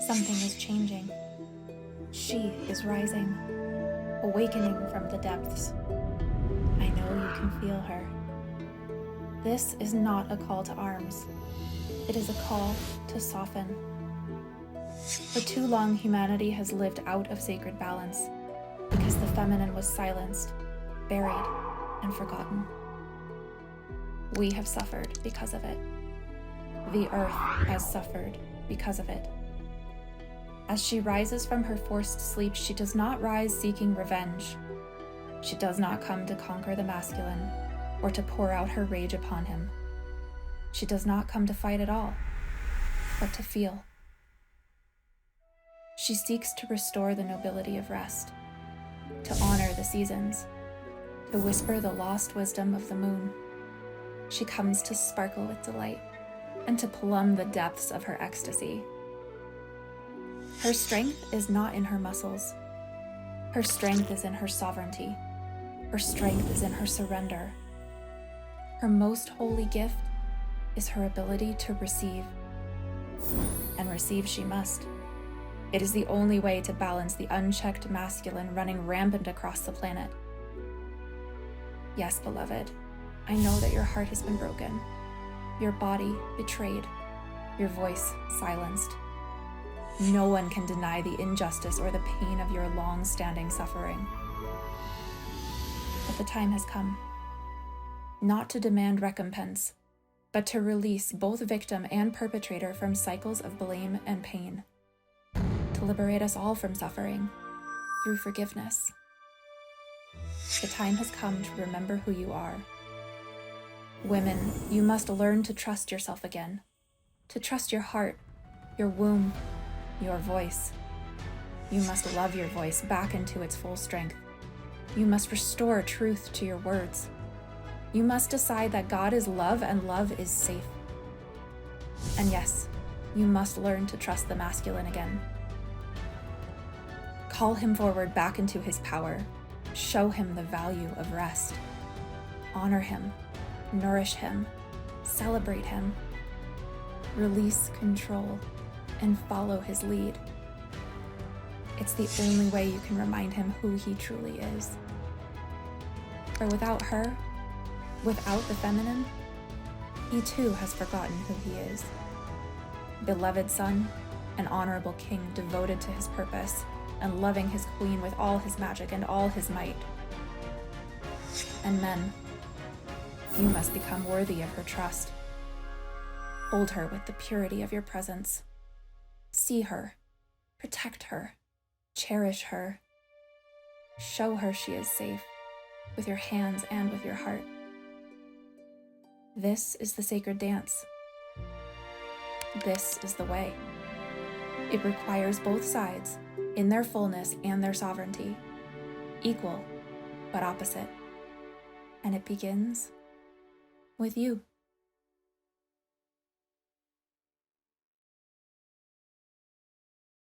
Something is changing. She is rising, awakening from the depths. I know you can feel her. This is not a call to arms. It is a call to soften. For too long, humanity has lived out of sacred balance because the feminine was silenced, buried, and forgotten. We have suffered because of it. The earth has suffered because of it. As she rises from her forced sleep, she does not rise seeking revenge. She does not come to conquer the masculine or to pour out her rage upon him. She does not come to fight at all, but to feel. She seeks to restore the nobility of rest, to honor the seasons, to whisper the lost wisdom of the moon. She comes to sparkle with delight and to plumb the depths of her ecstasy. Her strength is not in her muscles. Her strength is in her sovereignty. Her strength is in her surrender. Her most holy gift is her ability to receive. And receive she must. It is the only way to balance the unchecked masculine running rampant across the planet. Yes, beloved, I know that your heart has been broken, your body betrayed, your voice silenced. No one can deny the injustice or the pain of your long-standing suffering. But the time has come, not to demand recompense, but to release both victim and perpetrator from cycles of blame and pain, to liberate us all from suffering through forgiveness. The time has come to remember who you are. Women, you must learn to trust yourself again, to trust your heart, your womb, your voice. You must love your voice back into its full strength. You must restore truth to your words. You must decide that God is love and love is safe. And yes, you must learn to trust the masculine again. Call him forward back into his power. Show him the value of rest. Honor him, nourish him, celebrate him. Release control and follow his lead. It's the only way you can remind him who he truly is. For without her, without the feminine, he too has forgotten who he is. Beloved son, an honorable king devoted to his purpose and loving his queen with all his magic and all his might. And men, you must become worthy of her trust. Hold her with the purity of your presence. See her, protect her, cherish her. Show her she is safe, with your hands and with your heart. This is the sacred dance. This is the way. It requires both sides, in their fullness and their sovereignty, equal but opposite. And it begins with you.